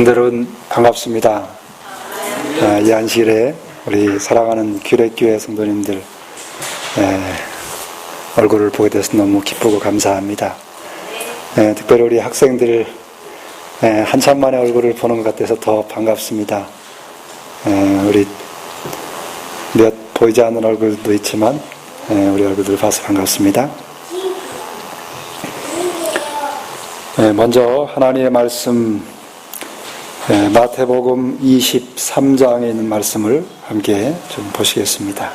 성도여러분 반갑습니다. 이 안식일에 우리 사랑하는 규례교회 성도님들 얼굴을 보게 돼서 너무 기쁘고 감사합니다. 특별히 우리 학생들 한참 만에 얼굴을 보는 것 같아서 더 반갑습니다. 우리 몇 보이지 않는 얼굴도 있지만 우리 얼굴들 봐서 반갑습니다. 먼저 하나님의 말씀 마태복음 23장에 있는 말씀을 함께 좀 보시겠습니다.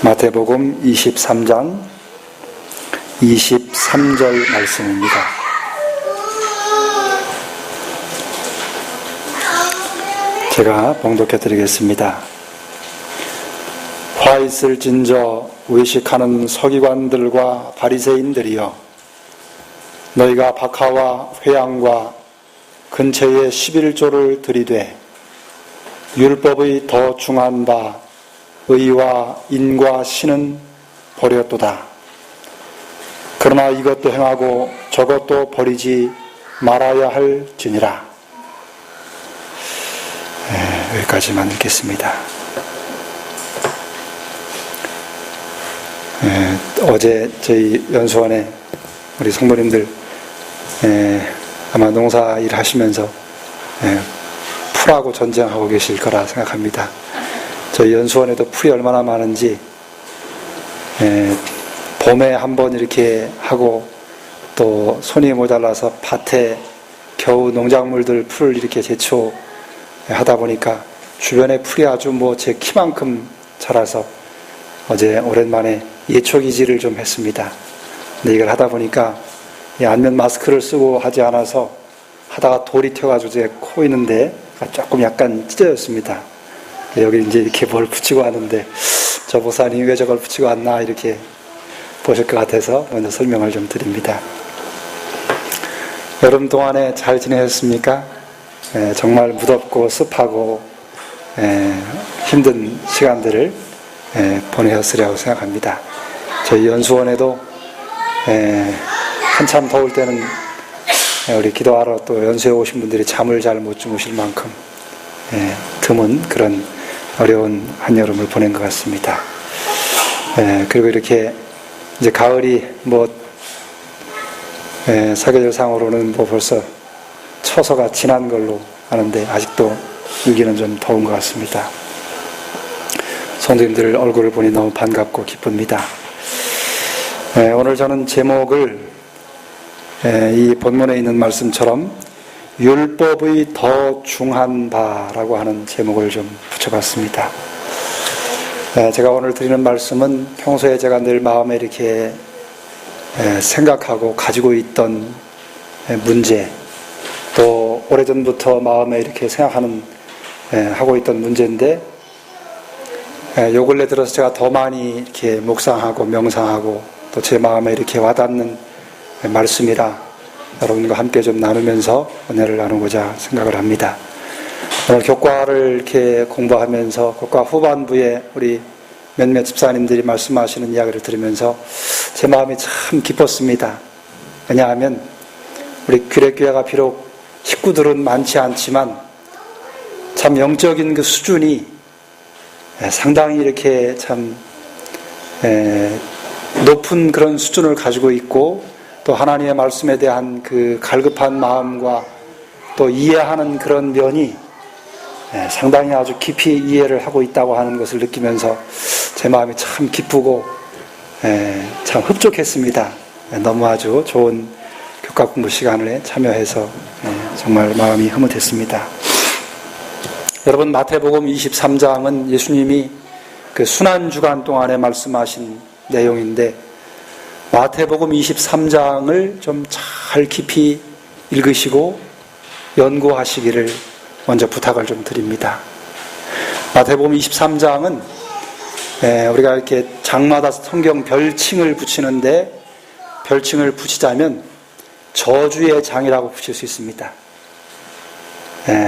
마태복음 23장 23절 말씀입니다. 제가 봉독해 드리겠습니다. 화 있을진저 외식하는 서기관들과 바리새인들이여, 너희가 박하와 회양과 근처에 11조를 들이되 율법의 더 중한 바 의와 인과 신은 버렸도다. 그러나 이것도 행하고 저것도 버리지 말아야 할지니라. 여기까지만 읽겠습니다. 어제 저희 연수원에 우리 성도님들 아마 농사 일 하시면서 풀하고 전쟁하고 계실 거라 생각합니다. 저희 연수원에도 풀이 얼마나 많은지 봄에 한번 이렇게 하고 또 손이 모자라서 밭에 겨우 농작물들 풀을 이렇게 제초하다 보니까 주변에 풀이 아주 제 키만큼 자라서 어제 오랜만에 예초기지를 좀 했습니다. 근데 이걸 하다 보니까 안면 마스크를 쓰고 하지 않아서 하다가 돌이 튀어가지고 제 코 있는데 조금 약간 찢어졌습니다. 여기 이제 이렇게 뭘 붙이고 왔는데 저 보사님이 왜 저걸 붙이고 왔나 이렇게 보실 것 같아서 먼저 설명을 좀 드립니다. 여름 동안에 잘 지내셨습니까? 정말 무덥고 습하고 힘든 시간들을 보내셨으리라고 생각합니다. 저희 연수원에도 한참 더울 때는 우리 기도하러 또 연수에 오신 분들이 잠을 잘 못 주무실 만큼 드문 그런 어려운 한여름을 보낸 것 같습니다. 그리고 이렇게 이제 가을이 사계절상으로는 벌써 처서가 지난 걸로 아는데 아직도 여기는 좀 더운 것 같습니다. 성도님들 얼굴을 보니 너무 반갑고 기쁩니다. 오늘 저는 제목을 이 본문에 있는 말씀처럼 율법의 더 중한 바라고 하는 제목을 좀 붙여봤습니다. 제가 오늘 드리는 말씀은 평소에 제가 늘 마음에 이렇게 생각하고 가지고 있던 문제, 또 오래전부터 마음에 이렇게 생각하는 하고 있던 문제인데 요 근래 들어서 제가 더 많이 이렇게 묵상하고 명상하고 또 제 마음에 이렇게 와닿는 말씀이라 여러분과 함께 좀 나누면서 은혜를 나누고자 생각을 합니다. 오늘 교과를 이렇게 공부하면서 교과 후반부에 우리 몇몇 집사님들이 말씀하시는 이야기를 들으면서 제 마음이 참 기뻤습니다. 왜냐하면 우리 규례교회가 비록 식구들은 많지 않지만 참 영적인 그 수준이 상당히 이렇게 참 높은 그런 수준을 가지고 있고 또 하나님의 말씀에 대한 그 갈급한 마음과 또 이해하는 그런 면이 상당히 아주 깊이 이해를 하고 있다고 하는 것을 느끼면서 제 마음이 참 기쁘고 참 흡족했습니다. 너무 아주 좋은 교과 공부 시간에 참여해서 정말 마음이 흐뭇했습니다. 여러분, 마태복음 23장은 예수님이 그 순환주간 동안에 말씀하신 내용인데 마태복음 23장을 좀 잘 깊이 읽으시고 연구하시기를 먼저 부탁을 좀 드립니다. 마태복음 23장은 우리가 이렇게 장마다 성경 별칭을 붙이는데 별칭을 붙이자면 저주의 장이라고 붙일 수 있습니다.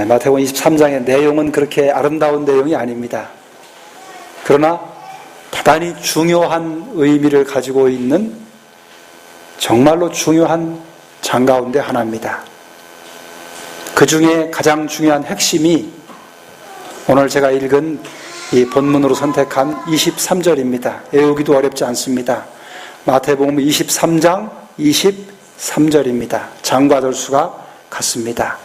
마태복음 23장의 내용은 그렇게 아름다운 내용이 아닙니다. 그러나 대단히 중요한 의미를 가지고 있는 정말로 중요한 장 가운데 하나입니다. 그 중에 가장 중요한 핵심이 오늘 제가 읽은 이 본문으로 선택한 23절입니다. 외우기도 어렵지 않습니다. 마태복음 23장 23절입니다. 장과 절수가 같습니다.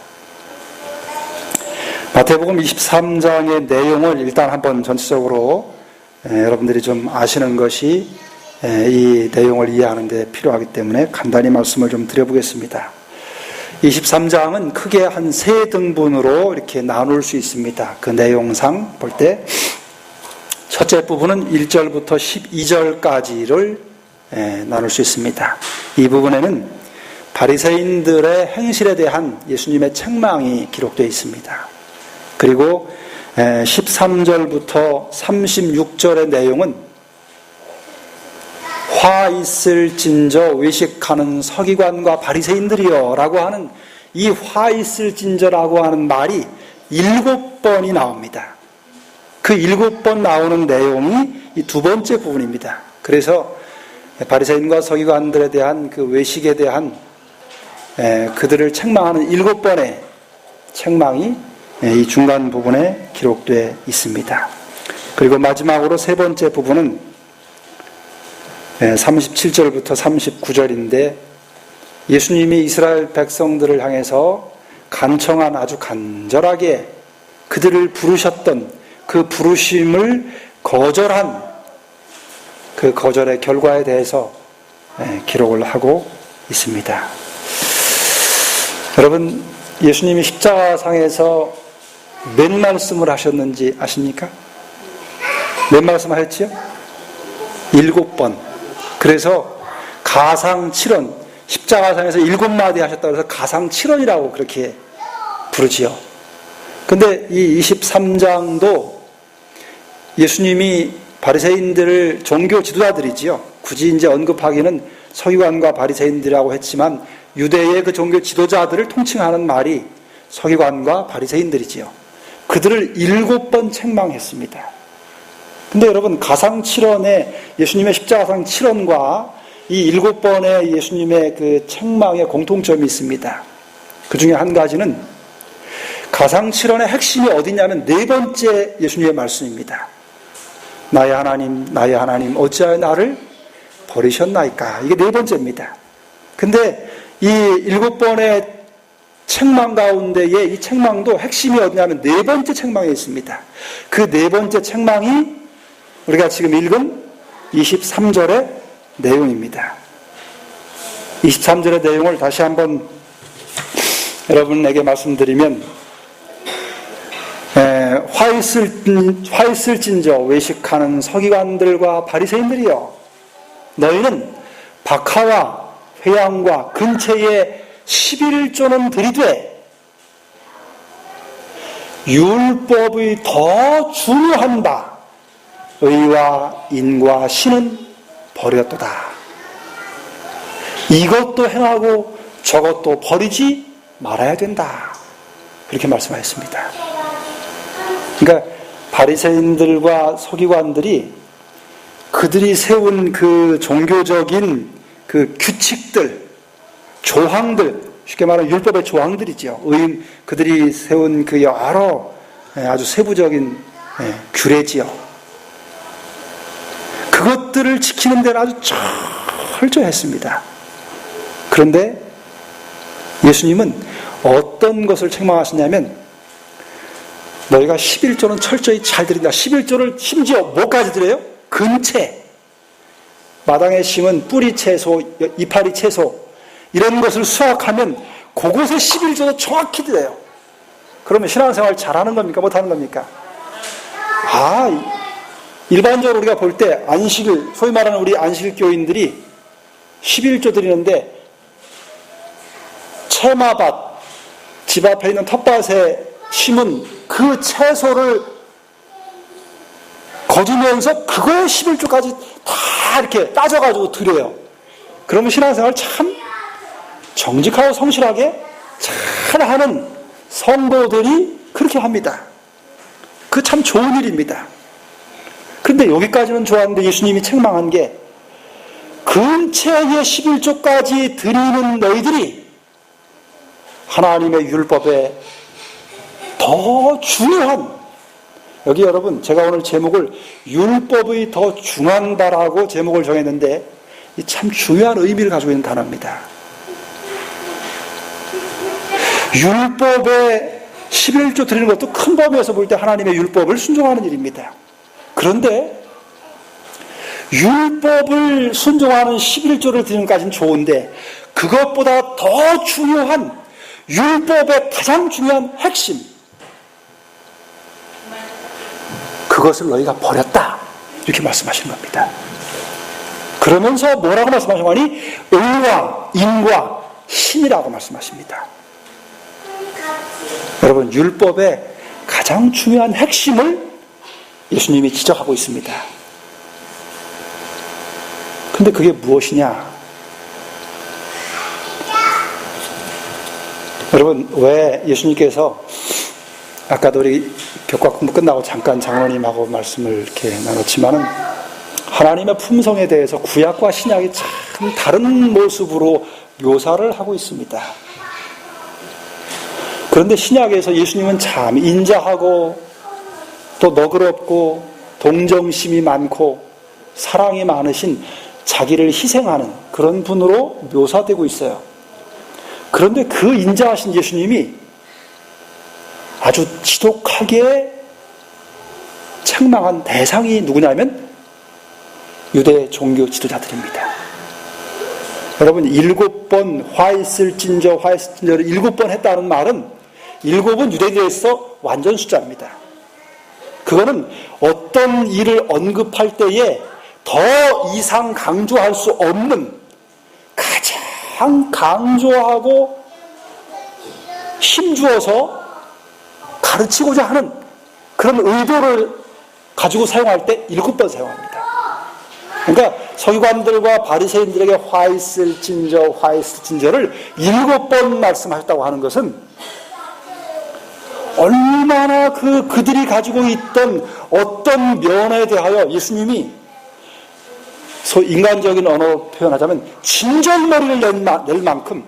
마태복음 23장의 내용을 일단 한번 전체적으로 여러분들이 좀 아시는 것이 이 내용을 이해하는 데 필요하기 때문에 간단히 말씀을 좀 드려보겠습니다. 23장은 크게 한 세 등분으로 이렇게 나눌 수 있습니다. 그 내용상 볼 때 첫째 부분은 1절부터 12절까지를 나눌 수 있습니다. 이 부분에는 바리새인들의 행실에 대한 예수님의 책망이 기록되어 있습니다. 그리고 13절부터 36절의 내용은 화 있을진저 외식하는 서기관과 바리새인들이여 라고 하는 이 화 있을진저라고 하는 말이 7번이 나옵니다. 그 7번 나오는 내용이 이 두 번째 부분입니다. 그래서 바리새인과 서기관들에 대한 그 외식에 대한 그들을 책망하는 7번의 책망이 이 중간 부분에 기록되어 있습니다. 그리고 마지막으로 세 번째 부분은 37절부터 39절인데 예수님이 이스라엘 백성들을 향해서 간청한 아주 간절하게 그들을 부르셨던 그 부르심을 거절한 그 거절의 결과에 대해서 기록을 하고 있습니다. 여러분, 예수님이 십자가상에서 몇 말씀을 하셨는지 아십니까? 몇 말씀 하셨지요? 7번. 그래서 가상 7원, 십자가상에서 7마디 하셨다고 해서 가상 7원이라고 그렇게 부르지요. 근데 이 23장도 예수님이 바리새인들을 종교 지도자들이지요. 굳이 이제 언급하기는 서기관과 바리새인들이라고 했지만 유대의 그 종교 지도자들을 통칭하는 말이 서기관과 바리새인들이지요. 그들을 7번 책망했습니다. 근데 여러분, 가상 7원의 예수님의 십자가상 7원과 이 7번의 예수님의 그 책망의 공통점이 있습니다. 그 중에 한 가지는 가상 7원의 핵심이 어디냐면 네 번째 예수님의 말씀입니다. 나의 하나님 어찌하여 나를 버리셨나이까. 이게 네 번째입니다. 근데 이 7번의 책망 가운데에 이 책망도 핵심이 어디냐면 네 번째 책망에 있습니다. 그 네 번째 책망이 우리가 지금 읽은 23절의 내용입니다. 23절의 내용을 다시 한번 여러분에게 말씀드리면 화 있을진저 외식하는 서기관들과 바리새인들이여 너희는 박하와 회양과 근처에 11조는 들이되 율법의 더 중요한 바 의와 인과 신은 버렸도다. 이것도 행하고 저것도 버리지 말아야 된다. 그렇게 말씀하셨습니다. 그러니까 바리새인들과 서기관들이 그들이 세운 그 종교적인 그 규칙들, 조항들, 쉽게 말하면 율법의 조항들이죠. 그들이 세운 그 여러 아주 세부적인 규례지요. 그것들을 지키는 데는 아주 철저했습니다. 그런데 예수님은 어떤 것을 책망하시냐면 너희가 11조는 철저히 잘 드린다. 11조를 심지어 뭐까지 드려요? 근채, 마당에 심은 뿌리 채소, 이파리 채소 이런 것을 수확하면 그곳에 11조도 정확히 드려요. 그러면 신앙생활 잘하는 겁니까? 못하는 겁니까? 일반적으로 우리가 볼 때 안식일, 소위 말하는 우리 안식교인들이 11조 드리는데 채마밭, 집 앞에 있는 텃밭에 심은 그 채소를 거두면서 그거에 11조까지 다 이렇게 따져가지고 드려요. 그러면 신앙생활 참 정직하고 성실하게 잘 하는 성도들이 그렇게 합니다. 그 참 좋은 일입니다. 그런데 여기까지는 좋았는데 예수님이 책망한 게 근처에 11조까지 드리는 너희들이 하나님의 율법에 더 중요한, 여기 여러분 제가 오늘 제목을 율법의 더 중한다라고 제목을 정했는데 이 참 중요한 의미를 가지고 있는 단어입니다. 율법에 11조 드리는 것도 큰 범위에서 볼 때 하나님의 율법을 순종하는 일입니다. 그런데 율법을 순종하는 11조를 드리는 것까지는 좋은데 그것보다 더 중요한 율법의 가장 중요한 핵심, 그것을 너희가 버렸다 이렇게 말씀하시는 겁니다. 그러면서 뭐라고 말씀하시니? 의와 인과 신이라고 말씀하십니다. 여러분, 율법의 가장 중요한 핵심을 예수님이 지적하고 있습니다. 근데 그게 무엇이냐? 여러분, 왜 예수님께서 아까도 우리 벽과 공부 끝나고 잠깐 장로님하고 말씀을 이렇게 나눴지만은 하나님의 품성에 대해서 구약과 신약이 참 다른 모습으로 묘사를 하고 있습니다. 그런데 신약에서 예수님은 참 인자하고 또 너그럽고 동정심이 많고 사랑이 많으신 자기를 희생하는 그런 분으로 묘사되고 있어요. 그런데 그 인자하신 예수님이 아주 지독하게 책망한 대상이 누구냐면 유대 종교 지도자들입니다. 여러분, 7번 화 있을 진저를 7번 했다는 말은 7은 유대교에서 완전 숫자입니다. 그거는 어떤 일을 언급할 때에 더 이상 강조할 수 없는 가장 강조하고 힘주어서 가르치고자 하는 그런 의도를 가지고 사용할 때 7번 사용합니다. 그러니까 서기관들과 바리새인들에게 화 있을 진저를 7번 말씀하셨다고 하는 것은 얼마나 그들이 가지고 있던 어떤 면에 대하여 예수님이 인간적인 언어로 표현하자면 진절머리를 낼 만큼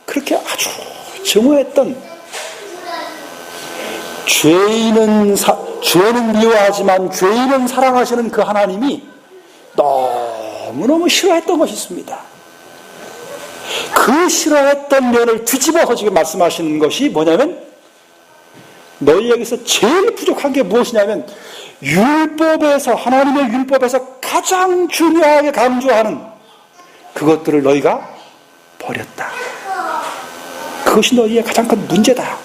그렇게 아주 증오했던, 죄는 미워하지만 죄인은 사랑하시는 그 하나님이 너무너무 싫어했던 것이 있습니다. 그 싫어했던 면을 뒤집어서 지금 말씀하시는 것이 뭐냐면 너희에게서 제일 부족한 게 무엇이냐면 율법에서, 하나님의 율법에서 가장 중요하게 강조하는 그것들을 너희가 버렸다. 그것이 너희의 가장 큰 문제다.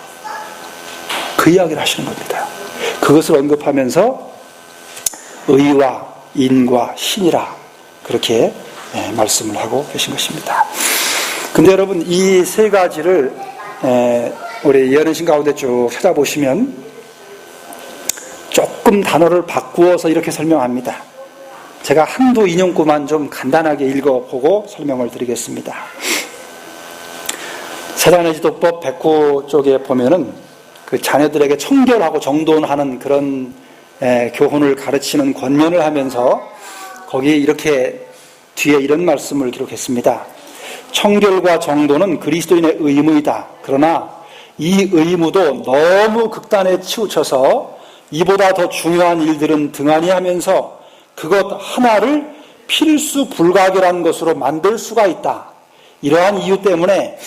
그 이야기를 하시는 겁니다. 그것을 언급하면서 의와 인과 신이라 그렇게 말씀을 하고 계신 것입니다. 근데 여러분, 이 세 가지를 우리 예언신 가운데 쭉 찾아보시면 조금 단어를 바꾸어서 이렇게 설명합니다. 제가 한두 인용구만 좀 간단하게 읽어보고 설명을 드리겠습니다. 사단의 지도법 109 쪽에 보면은 그 자녀들에게 청결하고 정돈하는 그런 교훈을 가르치는 권면을 하면서 거기에 이렇게 뒤에 이런 말씀을 기록했습니다. 청결과 정돈은 그리스도인의 의무이다. 그러나 이 의무도 너무 극단에 치우쳐서 이보다 더 중요한 일들은 등한히 하면서 그것 하나를 필수 불가결한 것으로 만들 수가 있다. 이러한 이유 때문에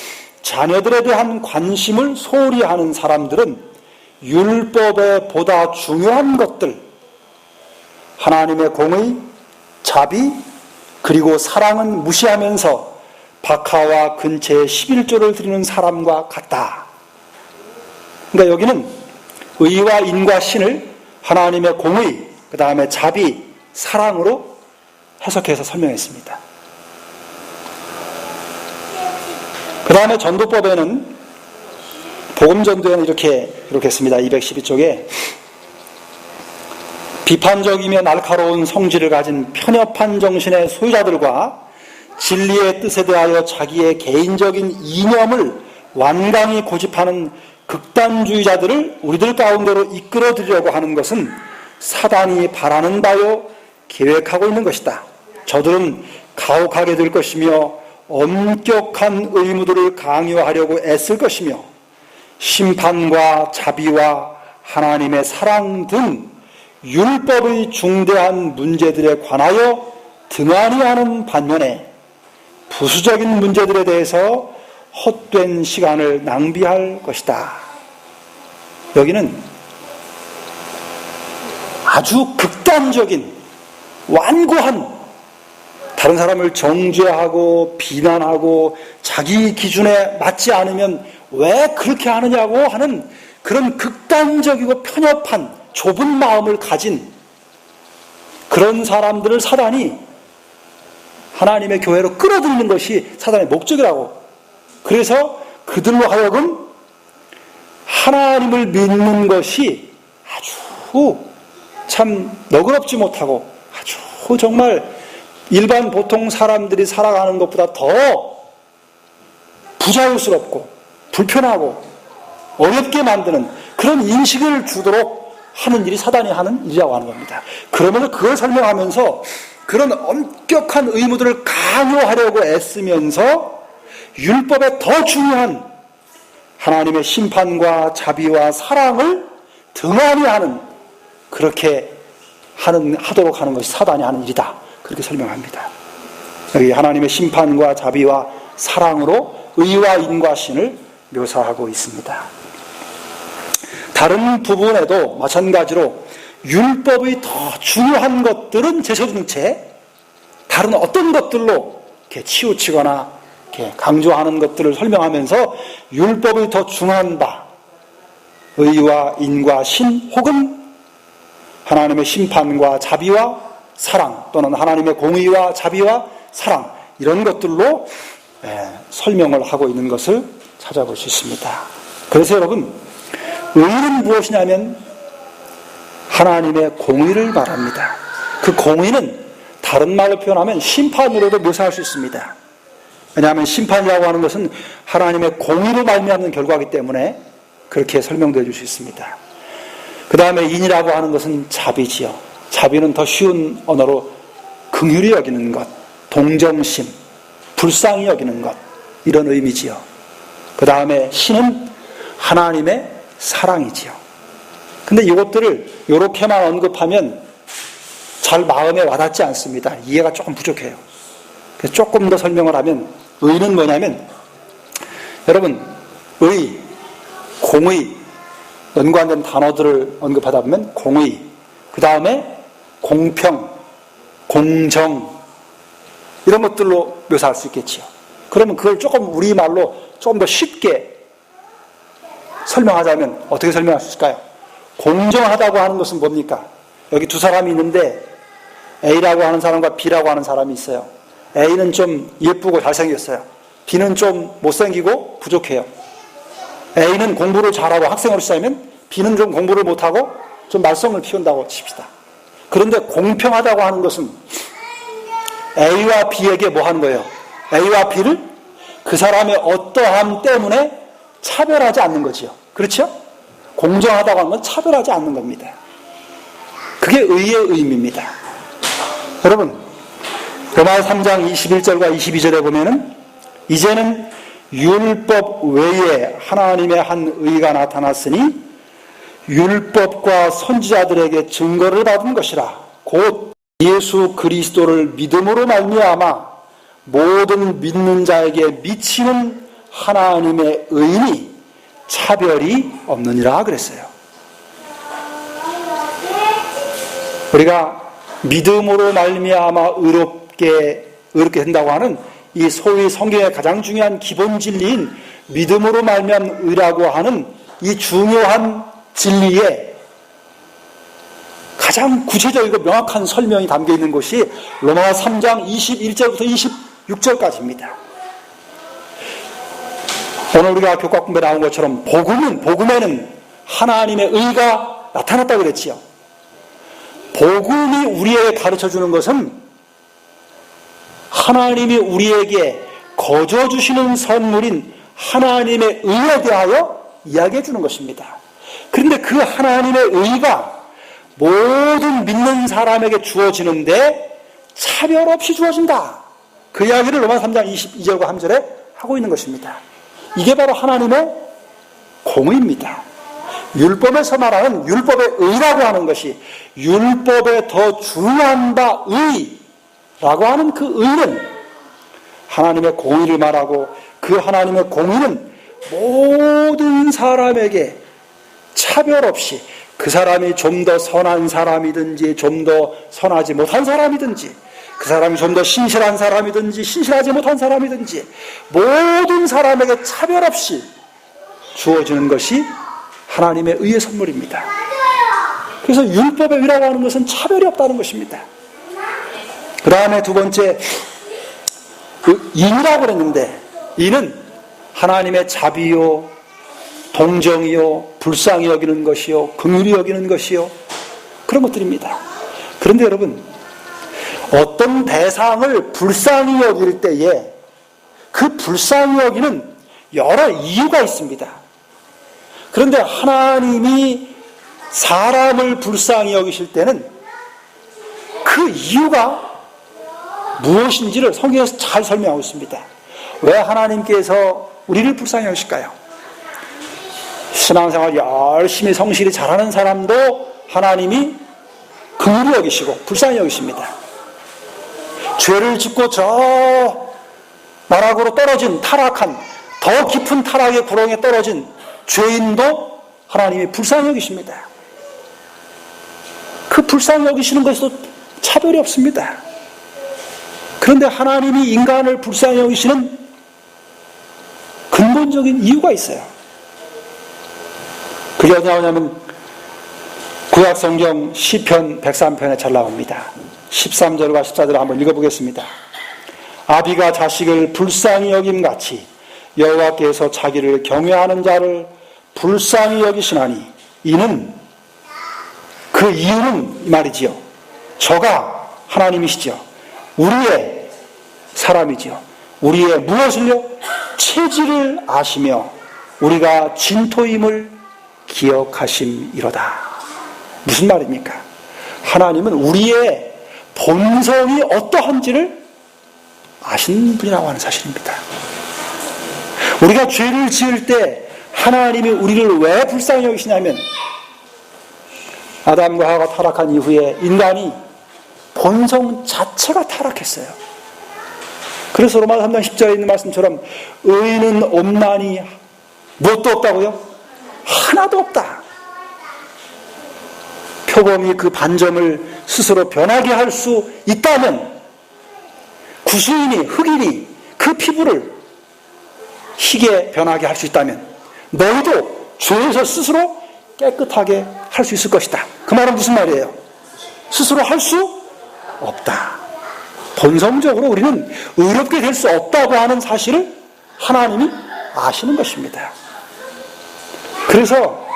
자녀들에 대한 관심을 소홀히 하는 사람들은 율법에 보다 중요한 것들, 하나님의 공의, 자비, 그리고 사랑은 무시하면서 박하와 근처에 11조를 드리는 사람과 같다. 그러니까 여기는 의와 인과 신을 하나님의 공의, 그 다음에 자비, 사랑으로 해석해서 설명했습니다. 그 다음에 전도법에는, 복음전도에는 이렇게 기록했습니다. 212쪽에 비판적이며 날카로운 성질을 가진 편협한 정신의 소유자들과 진리의 뜻에 대하여 자기의 개인적인 이념을 완강히 고집하는 극단주의자들을 우리들 가운데로 이끌어들이려고 하는 것은 사단이 바라는 바요 계획하고 있는 것이다. 저들은 가혹하게 될 것이며 엄격한 의무들을 강요하려고 애쓸 것이며 심판과 자비와 하나님의 사랑 등 율법의 중대한 문제들에 관하여 등한히 하는 반면에 부수적인 문제들에 대해서 헛된 시간을 낭비할 것이다. 여기는 아주 극단적인 완고한, 다른 사람을 정죄하고 비난하고 자기 기준에 맞지 않으면 왜 그렇게 하느냐고 하는 그런 극단적이고 편협한 좁은 마음을 가진 그런 사람들을 사단이 하나님의 교회로 끌어들이는 것이 사단의 목적이라고. 그래서 그들로 하여금 하나님을 믿는 것이 아주 참 너그럽지 못하고 아주 정말 일반 보통 사람들이 살아가는 것보다 더 부자유스럽고 불편하고 어렵게 만드는 그런 인식을 주도록 하는 일이 사단이 하는 일이라고 하는 겁니다. 그러면서 그걸 설명하면서 그런 엄격한 의무들을 강요하려고 애쓰면서 율법에 더 중요한 하나님의 심판과 자비와 사랑을 등한히 하는, 그렇게 하도록 하는 것이 사단이 하는 일이다. 그렇게 설명합니다. 여기 하나님의 심판과 자비와 사랑으로 의와 인과 신을 묘사하고 있습니다. 다른 부분에도 마찬가지로 율법의 더 중요한 것들은 제쳐둔 채 다른 어떤 것들로 이렇게 치우치거나 이렇게 강조하는 것들을 설명하면서 율법의 더 중요한 바, 의와 인과 신 혹은 하나님의 심판과 자비와 사랑, 또는 하나님의 공의와 자비와 사랑, 이런 것들로 설명을 하고 있는 것을 찾아볼 수 있습니다. 그래서 여러분, 의는 무엇이냐면 하나님의 공의를 말합니다. 그 공의는 다른 말로 표현하면 심판으로도 묘사할 수 있습니다. 왜냐하면 심판이라고 하는 것은 하나님의 공의로 말미암는 결과이기 때문에 그렇게 설명되어 줄 수 있습니다. 그 다음에 인이라고 하는 것은 자비지요. 자비는 더 쉬운 언어로 긍휼히 여기는 것, 동정심, 불쌍히 여기는 것, 이런 의미지요. 그 다음에 신은 하나님의 사랑이지요. 근데 이것들을 이렇게만 언급하면 잘 마음에 와닿지 않습니다. 이해가 조금 부족해요. 그래서 조금 더 설명을 하면, 의는 뭐냐면, 여러분, 의, 공의, 연관된 단어들을 언급하다 보면 공의, 그 다음에 공평, 공정, 이런 것들로 묘사할 수 있겠지요. 그러면 그걸 조금 우리말로 조금 더 쉽게 설명하자면 어떻게 설명할 수 있을까요? 공정하다고 하는 것은 뭡니까? 여기 두 사람이 있는데 A라고 하는 사람과 B라고 하는 사람이 있어요. A는 좀 예쁘고 잘생겼어요. B는 좀 못생기고 부족해요. A는 공부를 잘하고 학생으로 시작하면 B는 좀 공부를 못하고 좀 말썽을 피운다고 칩시다. 그런데 공평하다고 하는 것은 A와 B에게 뭐 하는 거예요? A와 B를 그 사람의 어떠함 때문에 차별하지 않는 거지요. 그렇죠? 공정하다고 하는 건 차별하지 않는 겁니다. 그게 의의 의미입니다. 여러분, 로마서 3장 21절과 22절에 보면은 이제는 율법 외에 하나님의 한 의가 나타났으니 율법과 선지자들에게 증거를 받은 것이라. 곧 예수 그리스도를 믿음으로 말미암아 모든 믿는 자에게 미치는 하나님의 의니 차별이 없느니라 그랬어요. 우리가 믿음으로 말미암아 의롭게 된다고 하는 이 소위 성경의 가장 중요한 기본 진리인 믿음으로 말미암은 의라고 하는 이 중요한 진리에 가장 구체적이고 명확한 설명이 담겨 있는 것이 로마서 3장 21절부터 26절까지입니다. 오늘 우리가 교과 공부에 나온 것처럼 복음에는 하나님의 의가 나타났다고 그랬지요. 복음이 우리에게 가르쳐주는 것은 하나님이 우리에게 거저 주시는 선물인 하나님의 의에 대하여 이야기해 주는 것입니다. 그런데 그 하나님의 의가 모든 믿는 사람에게 주어지는데 차별 없이 주어진다. 그 이야기를 로마 3장 22절과 3절에 하고 있는 것입니다. 이게 바로 하나님의 공의입니다. 율법에서 말하는 율법의 의라고 하는 것이 율법에 더 중요한 바 의라고 하는 그 의는 하나님의 공의를 말하고 그 하나님의 공의는 모든 사람에게 차별 없이 그 사람이 좀 더 선한 사람이든지 좀 더 선하지 못한 사람이든지 그 사람이 좀 더 신실한 사람이든지 신실하지 못한 사람이든지 모든 사람에게 차별 없이 주어지는 것이 하나님의 의의 선물입니다. 그래서 율법의 의라고 하는 것은 차별이 없다는 것입니다. 그 다음에 두 번째 인이라고 그랬는데 인은 하나님의 자비요 동정이요 불쌍히 여기는 것이요 긍휼히 여기는 것이요 그런 것들입니다. 그런데 여러분 어떤 대상을 불쌍히 여길 때에 그 불쌍히 여기는 여러 이유가 있습니다. 그런데 하나님이 사람을 불쌍히 여기실 때는 그 이유가 무엇인지를 성경에서 잘 설명하고 있습니다. 왜 하나님께서 우리를 불쌍히 여기실까요? 신앙생활 열심히 성실히 잘하는 사람도 하나님이 긍휼히 여기시고 불쌍히 여기십니다. 죄를 짓고 저 나락으로 떨어진 타락한 더 깊은 타락의 구렁에 떨어진 죄인도 하나님이 불쌍히 여기십니다. 그 불쌍히 여기시는 것에도 차별이 없습니다. 그런데 하나님이 인간을 불쌍히 여기시는 근본적인 이유가 있어요. 그게 어디 나오냐면 구약성경 시편 103편에 잘 나옵니다. 13절과 14절을 한번 읽어보겠습니다. 아비가 자식을 불쌍히 여김같이 여호와께서 자기를 경외하는 자를 불쌍히 여기시나니 이는 그 이유는 이 말이지요. 저가 하나님이시죠. 우리의 사람이지요. 우리의 무엇을요? 체질을 아시며 우리가 진토임을 기억하심이로다. 무슨 말입니까? 하나님은 우리의 본성이 어떠한지를 아시는 분이라고 하는 사실입니다. 우리가 죄를 지을 때 하나님이 우리를 왜 불쌍히 여기시냐면 아담과 하와가 타락한 이후에 인간이 본성 자체가 타락했어요. 그래서 로마 3장 10절에 있는 말씀처럼 의인은 없나니 무엇도 없다고요? 하나도 없다. 표범이 그 반점을 스스로 변하게 할 수 있다면 구수인이 흑인이 그 피부를 희게 변하게 할 수 있다면 너희도 죄에서 스스로 깨끗하게 할 수 있을 것이다. 그 말은 무슨 말이에요? 스스로 할 수 없다. 본성적으로 우리는 의롭게 될 수 없다고 하는 사실을 하나님이 아시는 것입니다. 그래서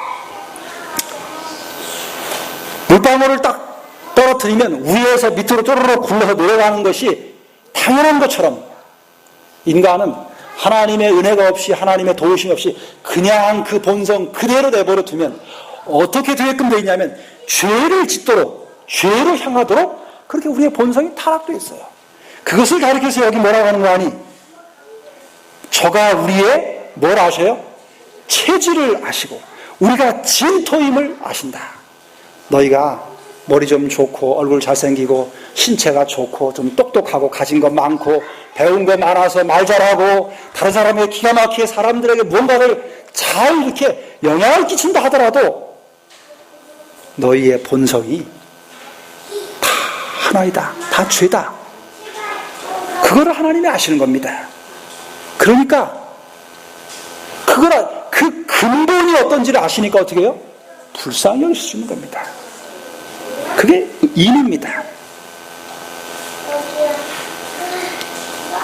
물방울을 딱 떨어뜨리면 위에서 밑으로 쪼르륵 굴러서 내려가는 것이 당연한 것처럼 인간은 하나님의 은혜가 없이 하나님의 도우심 없이 그냥 그 본성 그대로 내버려 두면 어떻게 되게끔 되어 있냐면 죄를 짓도록 죄로 향하도록 그렇게 우리의 본성이 타락되어 있어요. 그것을 가리켜서 여기 뭐라고 하는 거 아니? 저가 우리의 뭘 아셔요? 체질을 아시고 우리가 진토임을 아신다. 너희가 머리 좀 좋고 얼굴 잘생기고 신체가 좋고 좀 똑똑하고 가진 거 많고 배운 거 많아서 말 잘하고 다른 사람에게 기가 막히게 사람들에게 무언가를 잘 이렇게 영향을 끼친다 하더라도 너희의 본성이 다 하나이다. 다 죄다. 그거를 하나님이 아시는 겁니다. 그러니까 그 근본이 어떤지를 아시니까 어떻게 해요? 불쌍히 여길 수 있는 겁니다. 그게 인입니다.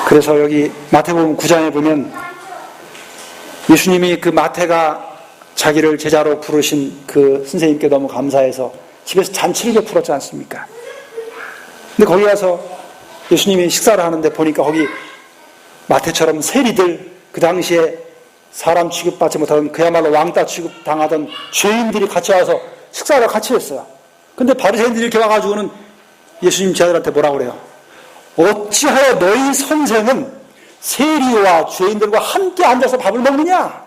그래서 여기 마태복음 9장에 보면 예수님이 그 마태가 자기를 제자로 부르신 그 선생님께 너무 감사해서 집에서 잔치를 베풀었지 않습니까? 근데 거기 가서 예수님이 식사를 하는데 보니까 거기 마태처럼 세리들, 그 당시에 사람 취급받지 못하던 그야말로 왕따 취급당하던 죄인들이 같이 와서 식사를 같이 했어요. 근데 바리새인들이 이렇게 와가지고는 예수님 제자들한테 뭐라고 그래요? 어찌하여 너희 선생은 세리와 죄인들과 함께 앉아서 밥을 먹느냐?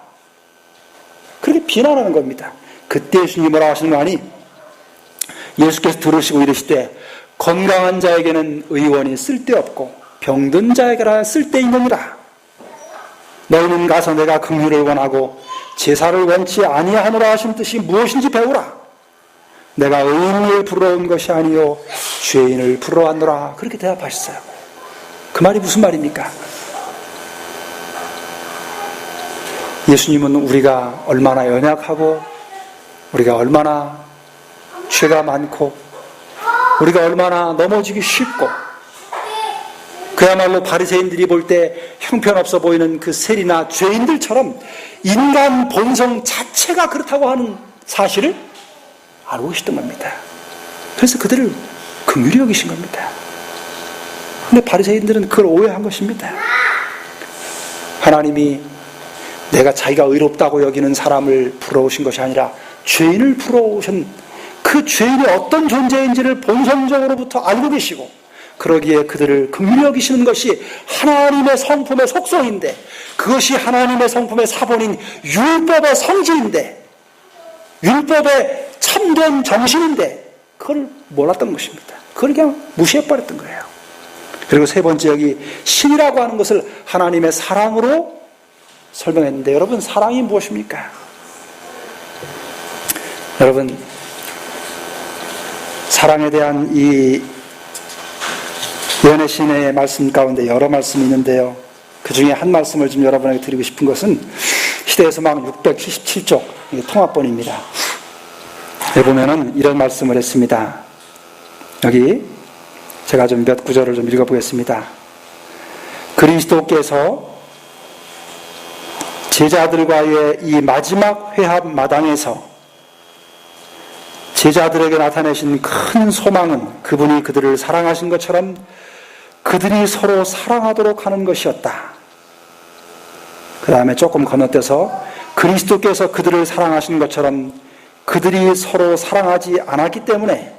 그렇게 비난하는 겁니다. 그때 예수님이 뭐라고 하시는 거 아니? 예수께서 들으시고 이르시되 건강한 자에게는 의원이 쓸데없고 병든 자에게라 쓸데있느니라. 너희는 가서 내가 긍휼을 원하고 제사를 원치 아니하노라 하신 뜻이 무엇인지 배우라. 내가 의인을 부르러 온 것이 아니요 죄인을 부르러 왔노라. 그렇게 대답하셨어요. 그 말이 무슨 말입니까? 예수님은 우리가 얼마나 연약하고 우리가 얼마나 죄가 많고 우리가 얼마나 넘어지기 쉽고 그야말로 바리새인들이 볼 때 형편없어 보이는 그 세리나 죄인들처럼 인간 본성 자체가 그렇다고 하는 사실을 알고 계시던 겁니다. 그래서 그들을 긍휼히 여기신 겁니다. 그런데 바리새인들은 그걸 오해한 것입니다. 하나님이 내가 자기가 의롭다고 여기는 사람을 부러우신 것이 아니라 죄인을 부러우신 그 죄인이 어떤 존재인지를 본성적으로부터 알고 계시고 그러기에 그들을 긍휼히 여기시는 것이 하나님의 성품의 속성인데 그것이 하나님의 성품의 사본인 율법의 성질인데 율법의 참된 정신인데 그걸 몰랐던 것입니다. 그걸 그냥 무시해버렸던 거예요. 그리고 세 번째 여기 신이라고 하는 것을 하나님의 사랑으로 설명했는데 여러분 사랑이 무엇입니까? 여러분 사랑에 대한 이 요한의 말씀 가운데 여러 말씀이 있는데요. 그 중에 한 말씀을 좀 여러분에게 드리고 싶은 것은 시대에서막 677쪽 통합본입니다. 여기 보면은 이런 말씀을 했습니다. 여기 제가 좀 몇 구절을 좀 읽어보겠습니다. 그리스도께서 제자들과의 이 마지막 회합 마당에서 제자들에게 나타내신 큰 소망은 그분이 그들을 사랑하신 것처럼 그들이 서로 사랑하도록 하는 것이었다. 그 다음에 조금 건너뛰어서 그리스도께서 그들을 사랑하신 것처럼 그들이 서로 사랑하지 않았기 때문에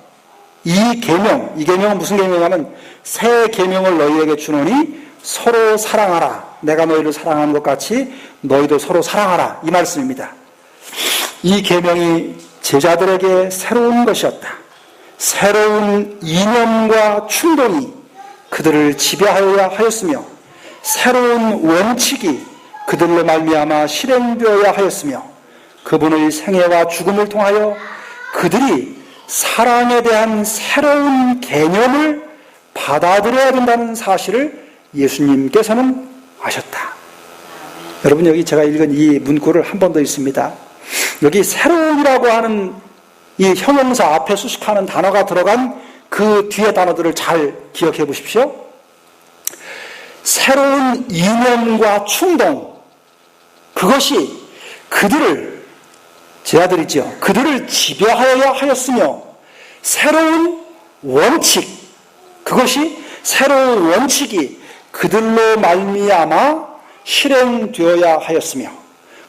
이 계명은 무슨 계명이냐면 새 계명을 너희에게 주노니 서로 사랑하라. 내가 너희를 사랑하는 것 같이 너희도 서로 사랑하라. 이 말씀입니다. 이 계명이 제자들에게 새로운 것이었다. 새로운 이념과 충동이 그들을 지배하여야 하였으며 새로운 원칙이 그들로 말미암아 실행되어야 하였으며 그분의 생애와 죽음을 통하여 그들이 사랑에 대한 새로운 개념을 받아들여야 된다는 사실을 예수님께서는 아셨다. 여러분 여기 제가 읽은 이 문구를 한 번 더 읽습니다. 여기 새로운이라고 하는 이 형용사 앞에 수식하는 단어가 들어간 그 뒤에 단어들을 잘 기억해 보십시오. 새로운 이념과 충동, 그것이 그들을, 제자들이죠, 그들을 지배하여야 하였으며 새로운 원칙, 그것이 새로운 원칙이 그들로 말미암아 실행되어야 하였으며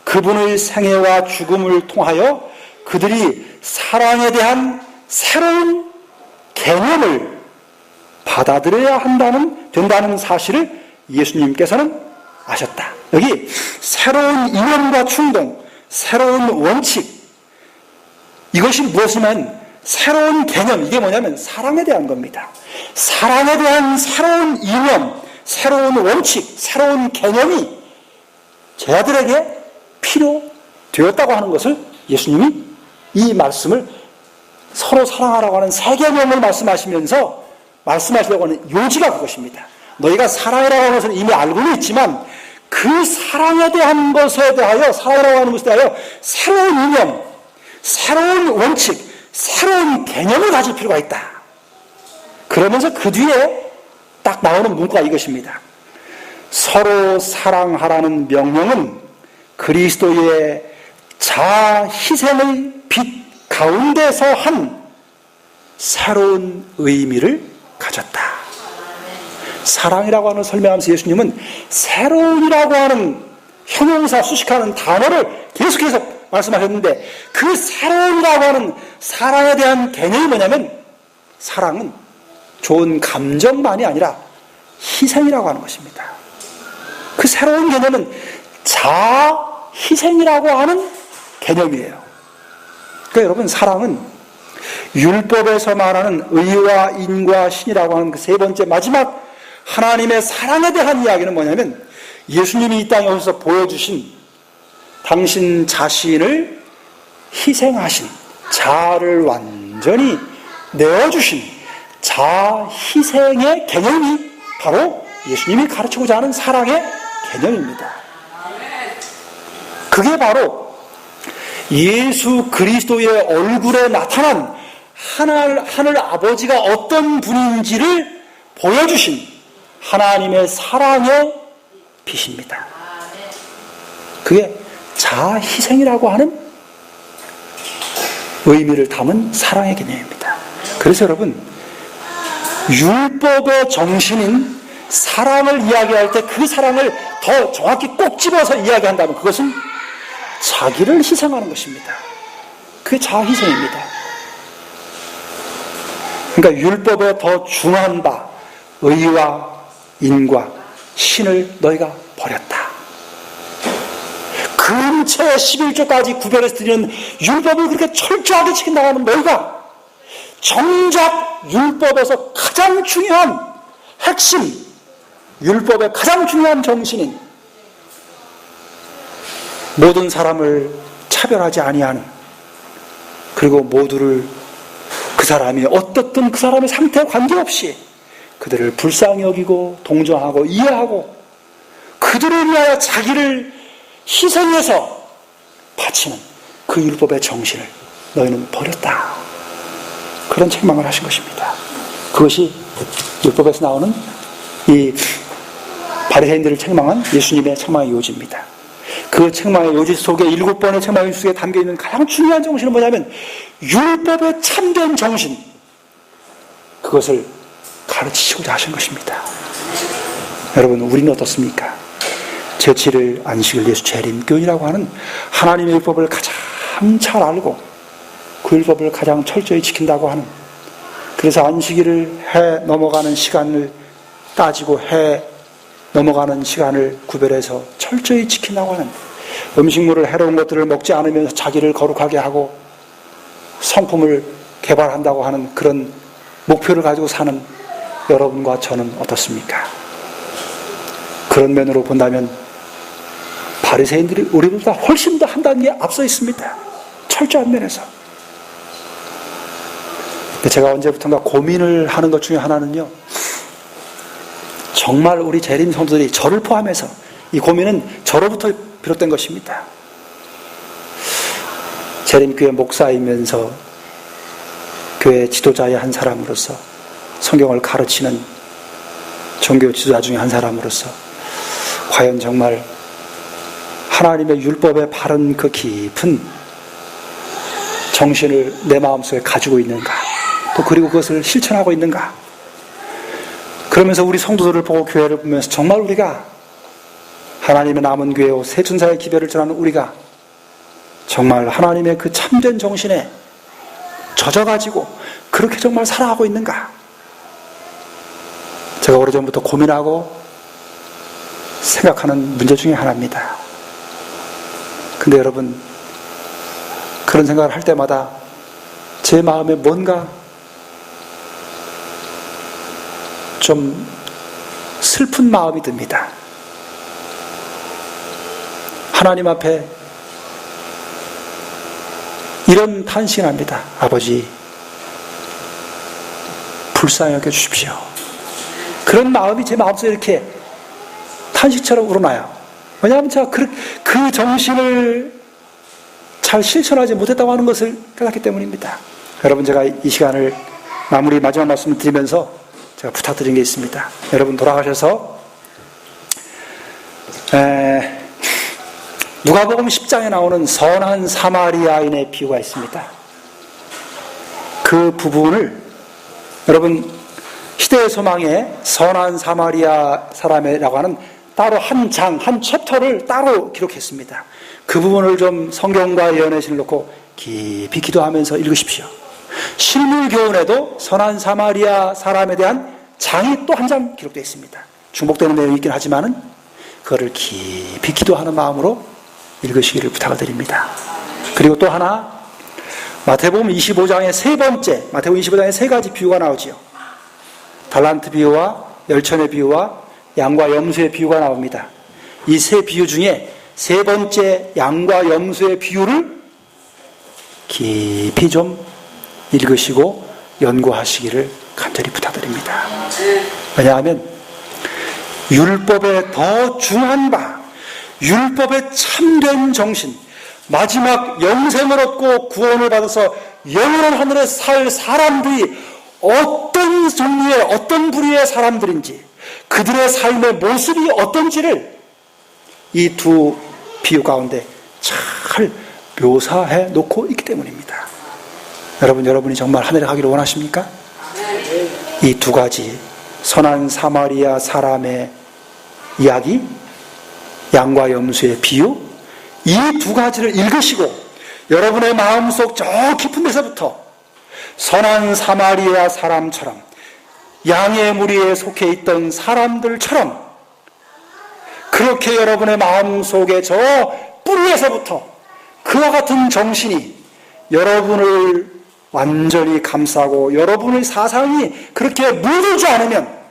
그분의 생애와 죽음을 통하여 그들이 사랑에 대한 새로운 개념을 받아들여야 된다는 사실을 예수님께서는 아셨다. 여기 새로운 이념과 충동, 새로운 원칙, 이것이 무엇이면 새로운 개념, 이게 뭐냐면 사랑에 대한 겁니다. 사랑에 대한 새로운 이념, 새로운 원칙, 새로운 개념이 제자들에게 필요되었다고 하는 것을 예수님이 이 말씀을 서로 사랑하라고 하는 세 계명을 말씀하시려고 하는 요지가 그것입니다. 너희가 사랑이라고 하는 것은 이미 알고는 있지만 그 사랑에 대한 것에 대하여, 사랑이라고 하는 것에 대하여 새로운 이념, 새로운 원칙, 새로운 개념을 가질 필요가 있다. 그러면서 그 뒤에 딱 나오는 문구가 이것입니다. 서로 사랑하라는 명령은 그리스도의 자아 희생의 빛 가운데서 한 새로운 의미를 가졌다. 사랑이라고 하는 설명하면서 예수님은 새로운이라고 하는 형용사 수식하는 단어를 계속해서 말씀하셨는데 그 새로운이라고 하는 사랑에 대한 개념이 뭐냐면 사랑은 좋은 감정만이 아니라 희생이라고 하는 것입니다. 그 새로운 개념은 자희생이라고 하는 개념이에요. 그러니까 여러분, 사랑은 율법에서 말하는 의와 인과 신이라고 하는 그 세 번째 마지막 하나님의 사랑에 대한 이야기는 뭐냐면, 예수님이 이 땅에 오셔서 보여주신 당신 자신을 희생하신, 자아를 완전히 내어주신 자희생의 개념이 바로 예수님이 가르치고자 하는 사랑의 개념입니다. 그게 바로 예수 그리스도의 얼굴에 나타난 하늘 아버지가 어떤 분인지를 보여주신 하나님의 사랑의 빛입니다. 그게 자희생이라고 하는 의미를 담은 사랑의 개념입니다. 그래서 여러분, 율법의 정신인 사랑을 이야기할 때 그 사랑을 더 정확히 꼭 집어서 이야기한다면 그것은 자기를 희생하는 것입니다. 그게 자희생입니다. 그러니까 율법에 더 중한 바 의와 인과 신을 너희가 버렸다. 금체 11조까지 구별해서 드리는 율법을 그렇게 철저하게 지킨다고 하는 너희가 정작 율법에서 가장 중요한 핵심, 율법의 가장 중요한 정신인 모든 사람을 차별하지 아니하는, 그리고 모두를 그 사람이 어떻든 그 사람의 상태에 관계없이 그들을 불쌍히 여기고 동정하고 이해하고 그들을 위하여 자기를 희생해서 바치는 그 율법의 정신을 너희는 버렸다. 그런 책망을 하신 것입니다. 그것이 율법에서 나오는 이 바리새인들을 책망한 예수님의 책망의 요지입니다. 그 책망의 요지 속에 7번의 책망의 요지 속에 담겨있는 가장 중요한 정신은 뭐냐면 율법의 참된 정신, 그것을 가르치시고자 하신 것입니다. 여러분, 우리는 어떻습니까? 제7일 안식일 예수 재림교이라고 하는 하나님의 율법을 가장 잘 알고 그 율법을 가장 철저히 지킨다고 하는, 그래서 안식일을 해 넘어가는 시간을 따지고 해 넘어가는 시간을 구별해서 철저히 지킨다고 하는, 음식물을 해로운 것들을 먹지 않으면서 자기를 거룩하게 하고 성품을 개발한다고 하는 그런 목표를 가지고 사는 여러분과 저는 어떻습니까? 그런 면으로 본다면 바리새인들이 우리보다 훨씬 더 한 단계 앞서 있습니다. 철저한 면에서. 제가 언제부턴가 고민을 하는 것 중에 하나는요, 정말 우리 재림 성도들이 저를 포함해서, 이 고민은 저로부터 비롯된 것입니다. 재림교회 목사이면서 교회 지도자의 한 사람으로서, 성경을 가르치는 종교 지도자 중에 한 사람으로서 과연 정말 하나님의 율법에 바른 그 깊은 정신을 내 마음속에 가지고 있는가, 또 그리고 그것을 실천하고 있는가. 그러면서 우리 성도들을 보고 교회를 보면서 정말 우리가 하나님의 남은 교회요 새천사의 기별을 전하는 우리가 정말 하나님의 그 참된 정신에 젖어가지고 그렇게 정말 살아가고 있는가. 제가 오래전부터 고민하고 생각하는 문제 중에 하나입니다. 근데 여러분, 그런 생각을 할 때마다 제 마음에 뭔가 좀 슬픈 마음이 듭니다. 하나님 앞에 이런 탄식을 합니다. 아버지, 불쌍히 여겨 주십시오. 그런 마음이 제 마음속에 이렇게 탄식처럼 우러나요. 왜냐하면 제가 그 정신을 잘 실천하지 못했다고 하는 것을 깨닫기 때문입니다. 여러분, 제가 이 시간을 마무리 마지막 말씀을 드리면서 제가 부탁드린 게 있습니다. 여러분, 돌아가셔서 누가복음 10장에 나오는 선한 사마리아인의 비유가 있습니다. 그 부분을 여러분, 시대의 소망에 선한 사마리아 사람이라고 하는 따로 한 장, 한 챕터를 따로 기록했습니다. 그 부분을 좀 성경과 연애신을 놓고 깊이 기도하면서 읽으십시오. 실물교훈에도 선한 사마리아 사람에 대한 장이 또 한 장 기록되어 있습니다. 중복되는 내용이 있긴 하지만은 그거를 깊이 기도하는 마음으로 읽으시기를 부탁을 드립니다. 그리고 또 하나, 마태복음 25장의 세 번째, 마태복음 25장에 세 가지 비유가 나오지요. 달란트 비유와 열천의 비유와 양과 염소의 비유가 나옵니다. 이 세 비유 중에 세 번째 양과 염소의 비유를 깊이 좀 읽으시고 연구하시기를 간절히 부탁드립니다. 왜냐하면 율법에 더 중한 바, 율법의 참된 정신, 마지막 영생을 얻고 구원을 받아서 영원한 하늘에 살 사람들이 어떤 종류의 어떤 부류의 사람들인지, 그들의 삶의 모습이 어떤지를 이 두 비유 가운데 잘 묘사해 놓고 있기 때문입니다. 여러분이 정말 하늘에 가기를 원하십니까? 이 두 가지 선한 사마리아 사람의 이야기, 양과 염소의 비유, 이 두 가지를 읽으시고 여러분의 마음속 저 깊은 데서부터 선한 사마리아 사람처럼 양의 무리에 속해 있던 사람들처럼 그렇게 여러분의 마음속에 저 뿌리에서부터 그와 같은 정신이 여러분을 완전히 감싸고 여러분의 사상이 그렇게 물들지 않으면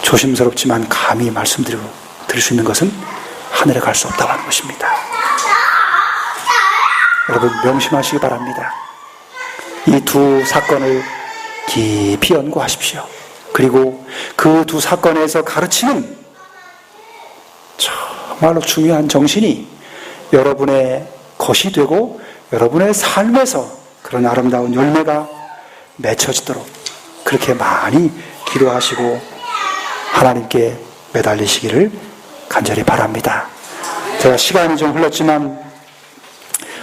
조심스럽지만 감히 말씀드릴 수 있는 것은 하늘에 갈 수 없다고 하는 것입니다. 여러분 명심하시기 바랍니다. 이 두 사건을 깊이 연구하십시오. 그리고 그 두 사건에서 가르치는 정말로 중요한 정신이 여러분의 것이 되고 여러분의 삶에서 그런 아름다운 열매가 맺혀지도록 그렇게 많이 기도하시고 하나님께 매달리시기를 간절히 바랍니다. 제가 시간이 좀 흘렀지만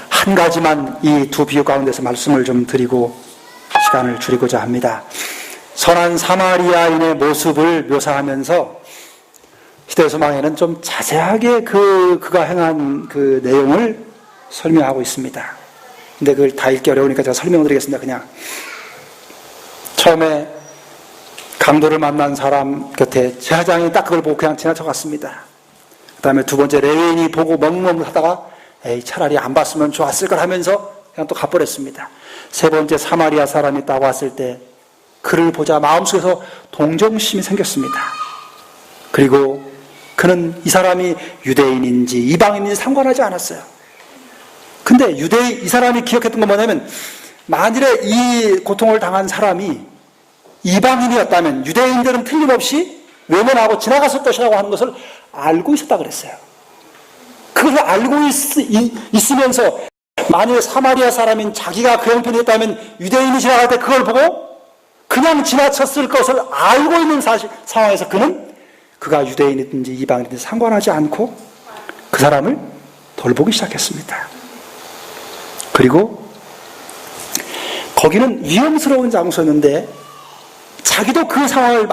한 가지만 이 두 비유 가운데서 말씀을 좀 드리고 시간을 줄이고자 합니다. 선한 사마리아인의 모습을 묘사하면서 시대소망에는 좀 자세하게 그가 행한 그 내용을 설명하고 있습니다. 근데 그걸 다 읽기 어려우니까 제가 설명을 드리겠습니다. 그냥 처음에 강도를 만난 사람 곁에 제사장이 딱 그걸 보고 그냥 지나쳐 갔습니다. 그 다음에 두 번째 레위인이 보고 멍멍하다가 에이 차라리 안 봤으면 좋았을 걸 하면서 그냥 또 가버렸습니다. 세 번째 사마리아 사람이 딱 왔을 때 그를 보자 마음속에서 동정심이 생겼습니다. 그리고 그는 이 사람이 유대인인지 이방인인지 상관하지 않았어요. 근데 이 사람이 기억했던 건 뭐냐면 만일에 이 고통을 당한 사람이 이방인이었다면 유대인들은 틀림없이 외면하고 지나갔을 것이라고 하는 것을 알고 있었다 그랬어요. 그것을 알고 있으면서 만일 사마리아 사람인 자기가 그 형편이었다면 유대인이 지나갈 때 그걸 보고 그냥 지나쳤을 것을 알고 있는 상황에서 그가 유대인이든지 이방인이든지 상관하지 않고 그 사람을 돌보기 시작했습니다. 그리고 거기는 위험스러운 장소였는데 자기도 그 상황을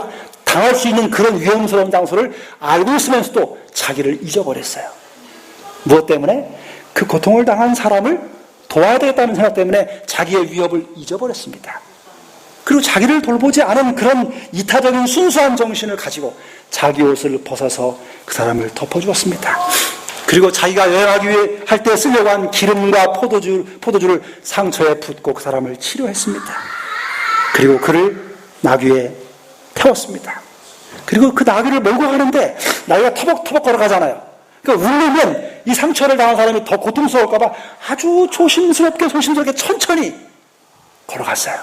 당할 수 있는 그런 위험스러운 장소를 알고 있으면서도 자기를 잊어버렸어요. 무엇 때문에? 그 고통을 당한 사람을 도와야 되겠다는 생각 때문에 자기의 위협을 잊어버렸습니다. 그리고 자기를 돌보지 않은 그런 이타적인 순수한 정신을 가지고 자기 옷을 벗어서 그 사람을 덮어주었습니다. 그리고 자기가 여행하기 위해 할 때 쓰려고 한 기름과 포도주를 상처에 붓고 그 사람을 치료했습니다. 그리고 그를 나귀에 태웠습니다. 그리고 그 나귀를 몰고 가는데 나귀가 터벅터벅 걸어가잖아요. 그러니까 울리면 이 상처를 당한 사람이 더 고통스러울까봐 아주 조심스럽게 천천히 걸어갔어요.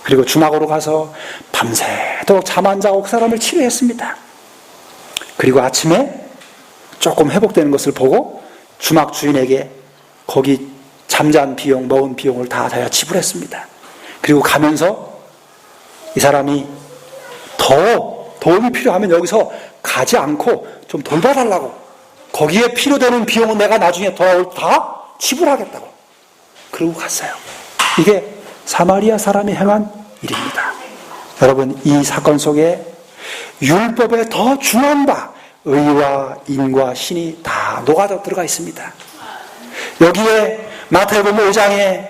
그리고 주막으로 가서 밤새도록 잠 안 자고 그 사람을 치료했습니다. 그리고 아침에 조금 회복되는 것을 보고 주막 주인에게 거기 잠잔 비용, 먹은 비용을 다 자기가 지불했습니다. 그리고 가면서 이 사람이 더 도움이 필요하면 여기서 가지 않고 좀 돌봐달라고, 거기에 필요되는 비용은 내가 나중에 돌아올 때 다 지불하겠다고 그러고 갔어요. 이게 사마리아 사람이 행한 일입니다. 여러분, 이 사건 속에 율법에 더 중한 바 의와 인과 신이 다 녹아 들어가 있습니다. 여기에 마태복음 5장에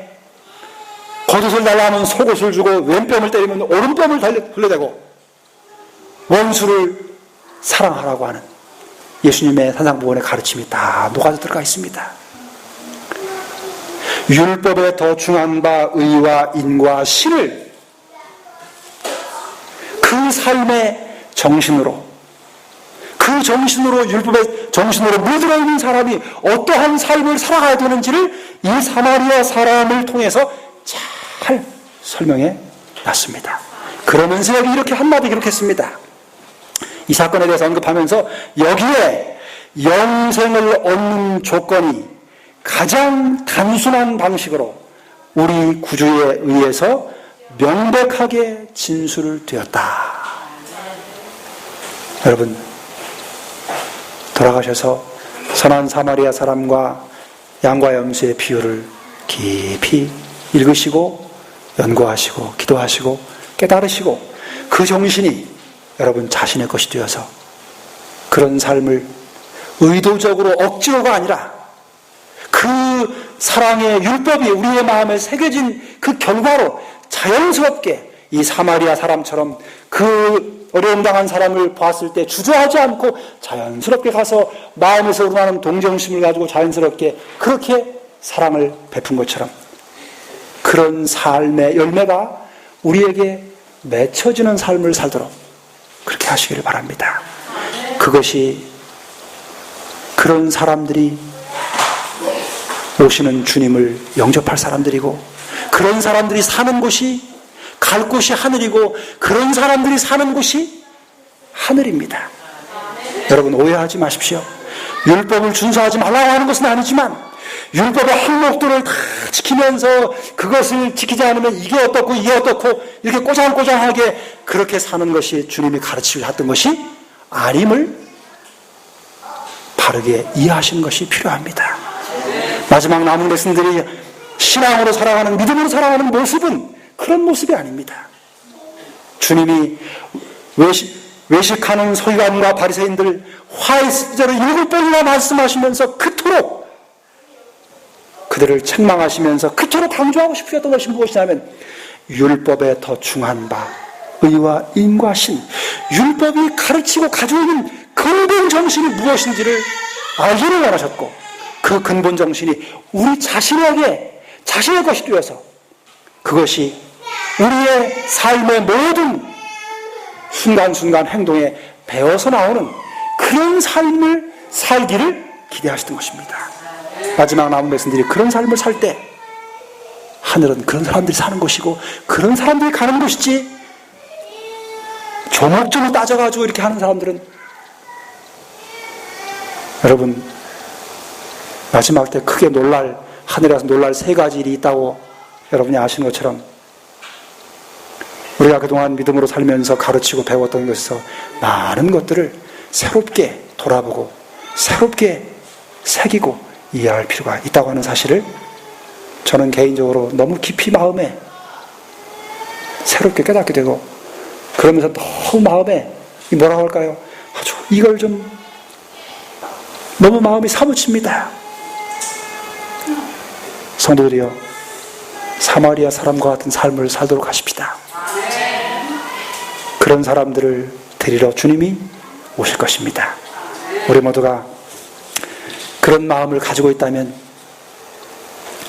겉옷을 달라 하면 속옷을 주고 왼뺨을 때리면 오른뺨을 돌려대고 원수를 사랑하라고 하는 예수님의 산상보훈의 가르침이 다 녹아져 들어가 있습니다. 율법에 더 중한 바 의와 인과 신을 그 삶의 정신으로, 그 정신으로, 율법의 정신으로 물들어 있는 사람이 어떠한 삶을 살아가야 되는지를 이 사마리아 사람을 통해서 잘 설명해 놨습니다. 그러면서 여기 이렇게 한마디 기록했습니다. 이 사건에 대해서 언급하면서 여기에 영생을 얻는 조건이 가장 단순한 방식으로 우리 구주에 의해서 명백하게 진술되었다. 여러분, 돌아가셔서 선한 사마리아 사람과 양과 염소의 비유를 깊이 읽으시고 연구하시고 기도하시고 깨달으시고 그 정신이 여러분 자신의 것이 되어서 그런 삶을 의도적으로 억지로가 아니라 그 사랑의 율법이 우리의 마음에 새겨진 그 결과로 자연스럽게 이 사마리아 사람처럼 그 어려움 당한 사람을 보았을 때 주저하지 않고 자연스럽게 가서 마음에서 우러나는 동정심을 가지고 자연스럽게 그렇게 사랑을 베푼 것처럼 그런 삶의 열매가 우리에게 맺혀지는 삶을 살도록 그렇게 하시기를 바랍니다. 그것이 그런 사람들이 오시는 주님을 영접할 사람들이고 그런 사람들이 사는 곳이 갈 곳이 하늘이고 그런 사람들이 사는 곳이 하늘입니다. 여러분 오해하지 마십시오. 율법을 준수하지 말라고 하는 것은 아니지만 율법의 항목들을 다 지키면서 그것을 지키지 않으면 이게 어떻고 이게 어떻고 이렇게 꼬장꼬장하게 그렇게 사는 것이 주님이 가르치려 했던 것이 아님을 바르게 이해하시는 것이 필요합니다. 마지막 남은 백성들이 신앙으로 살아가는, 믿음으로 살아가는 모습은 그런 모습이 아닙니다. 주님이 외식하는 서기관과 바리새인들 화해스자를 7번이나 말씀하시면서 그토록 그들을 책망하시면서 그토록 강조하고 싶으셨던 것이 무엇이냐면 율법에 더 중한 바 의와 인과 신, 율법이 가르치고 가지고 있는 근본 정신이 무엇인지를 알기를 원하셨고 그 근본 정신이 우리 자신에게 자신의 것이 되어서 그것이 우리의 삶의 모든 순간순간 행동에 배어서 나오는 그런 삶을 살기를 기대하시던 것입니다. 마지막 남은 백성들이 그런 삶을 살 때 하늘은 그런 사람들이 사는 곳이고 그런 사람들이 가는 곳이지 조목조목 따져가지고 이렇게 하는 사람들은 여러분 마지막 때 크게 하늘에서 놀랄 3가지 일이 있다고 여러분이 아시는 것처럼 우리가 그동안 믿음으로 살면서 가르치고 배웠던 것에서 많은 것들을 새롭게 돌아보고 새롭게 새기고 이해할 필요가 있다고 하는 사실을 저는 개인적으로 너무 깊이 마음에 새롭게 깨닫게 되고 그러면서 너무 마음에 뭐라고 할까요? 아주 이걸 좀 너무 마음이 사무칩니다. 성도들이여 사마리아 사람과 같은 삶을 살도록 하십시다. 그런 사람들을 데리러 주님이 오실 것입니다. 우리 모두가 그런 마음을 가지고 있다면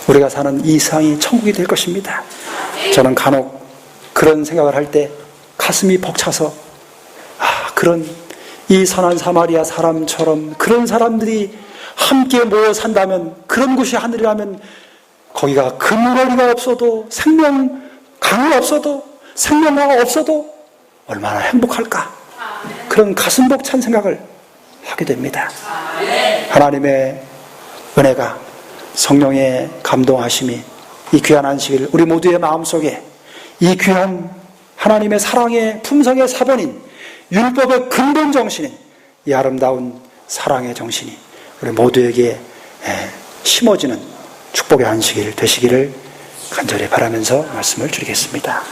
우리가 사는 이 세상이 천국이 될 것입니다. 저는 간혹 그런 생각을 할 때 가슴이 벅차서 그런 이 선한 사마리아 사람처럼 그런 사람들이 함께 모여 산다면 그런 곳이 하늘이라면 거기가 금거리가 없어도 생명 강이 없어도 생명화가 없어도 얼마나 행복할까 그런 가슴 벅찬 생각을 하게 됩니다. 하나님의 은혜가 성령의 감동하심이 이 귀한 안식일 우리 모두의 마음속에 이 귀한 하나님의 사랑의 품성의 사본인 율법의 근본 정신인 이 아름다운 사랑의 정신이 우리 모두에게 심어지는 축복의 안식일 되시기를 간절히 바라면서 말씀을 드리겠습니다.